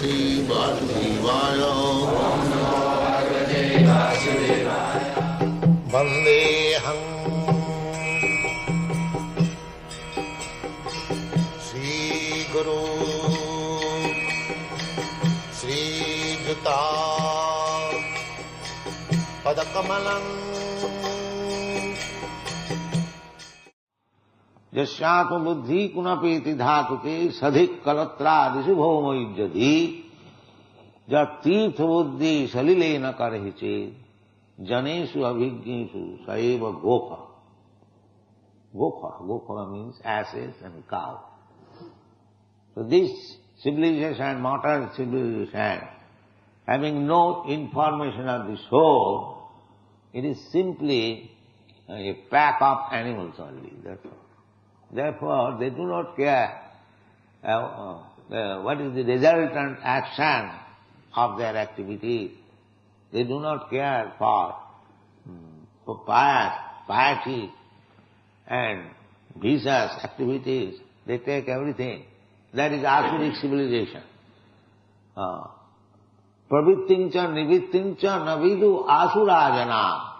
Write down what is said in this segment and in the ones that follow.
Shri Vasudevaya. Vandeham Shri Guru Shri Juta Padakamalam Jasyatma buddhi kunapeti dhatuke sadhik kalatradisu bhaumayujjadhi jatirtha buddhi salilena karahiche janesu abhijnesu saeva gopha. Gopha means asses and cow. So this civilization, modern civilization, having no information of the soul, it is simply a pack of animals only, that's all. Therefore, they do not care what is the resultant action of their activities. They do not care for piety and vicious activities. They take everything. That is Asuric civilization. Pravittincha nivittincha navidu asurajana.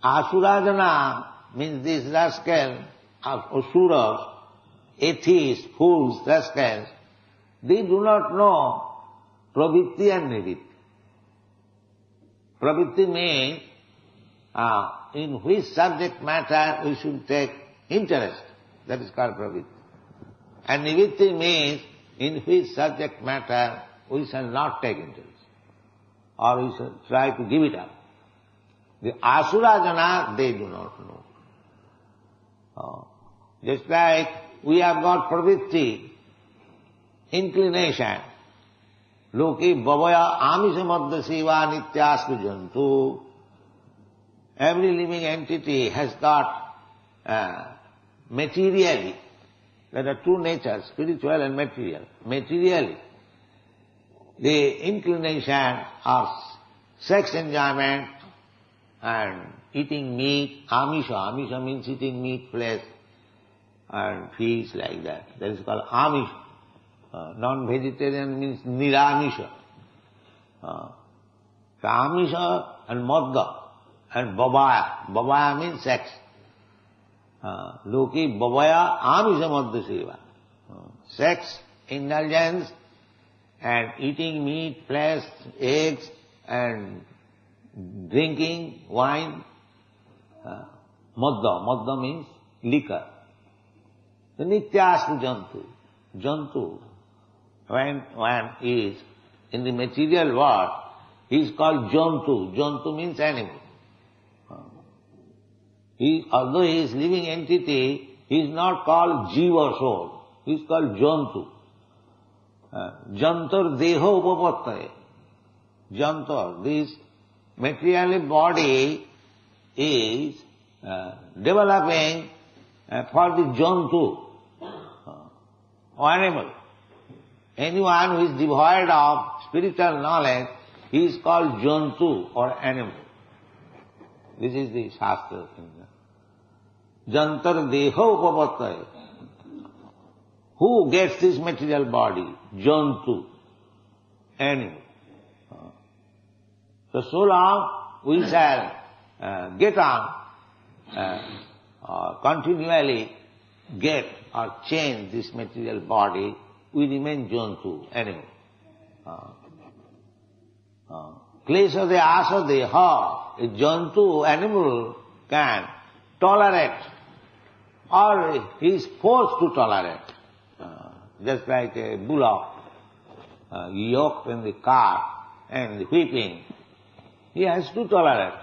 Asurajana means this rascal of asuras, atheists, fools, rascals, they do not know pravitti and nivitti. Pravitti means in which subject matter we should take interest. That is called pravitti. And nivitti means in which subject matter we shall not take interest, or we shall try to give it up. The asurajana, they do not know. Just like we have got pravitti, inclination. Loki bhavaya amisha madhya siva nityastu jantu. Every living entity has got materially, there are two natures, spiritual and material. Materially, the inclination of sex enjoyment and eating meat, amisha means eating meat, flesh, and fish like that. That is called amisha. Non-vegetarian means niramisha. So amisha and madhya and babaya. Babaya means sex. Loki babaya amisha madhya seva. Sex, indulgence, and eating meat, flesh, eggs, and drinking wine. Madhya means liquor. The nityastu jantu. Jantu, when one is in the material world, he is called jantu. Jantu means animal. Although he is living entity, he is not called jiva soul. He is called jantu. Jantar deho upapattaye. Jantar, this material body is developing for the jantu, animal. Anyone who is devoid of spiritual knowledge, he is called jantu or animal. This is the Shastra. Jantar deho upapattaye. Who gets this material body? Jantu, animal. So long we shall get on, continually get or change this material body, we remain jantu, animal. Klesha de asa deha, a jantu, animal, can tolerate, or he is forced to tolerate. Just like a bullock yoked in the cart and whipping, he has to tolerate.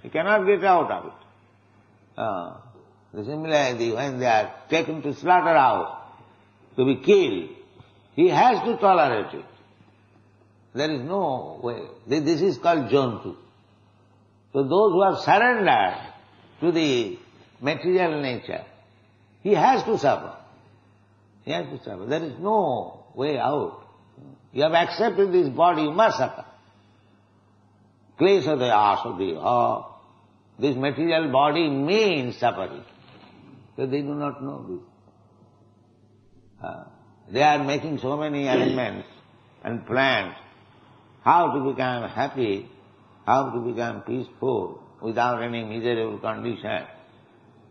He cannot get out of it. Similarly, when they are taken to slaughterhouse to be killed, he has to tolerate it. There is no way. This is called jantu. So those who have surrendered to the material nature, he has to suffer. He has to suffer. There is no way out. You have accepted this body, you must suffer. Klesha asadeha. This material body means suffering. So they do not know this. They are making so many arrangements and plans how to become happy, how to become peaceful without any miserable condition.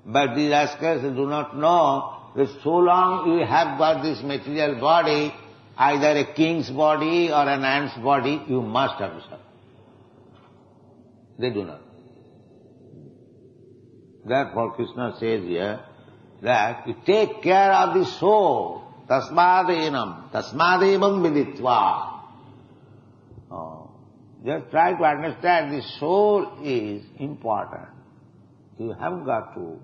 But these rascals do not know that so long you have got this material body, either a king's body or an ant's body, you must have to suffer. They do not. Therefore Krishna says here that you take care of the soul. Tasmadenam, tasmadevam viditva. Just try to understand the soul is important. You have got to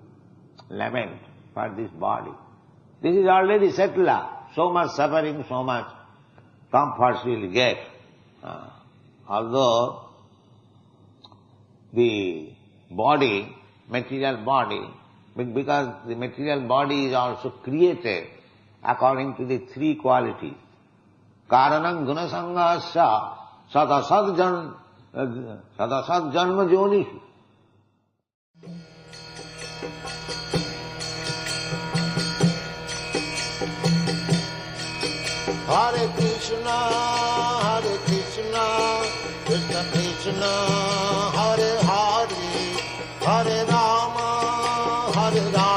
lament for this body. This is already settled up. So much suffering, so much comforts you will get. Although the body, material body, because the material body is also created according to the three qualities. Karanam gunasangasya sadasad janma jonishu. Hare Krishna, Krishna Krishna, Hare Hare, Hare Rama, Hare Rama.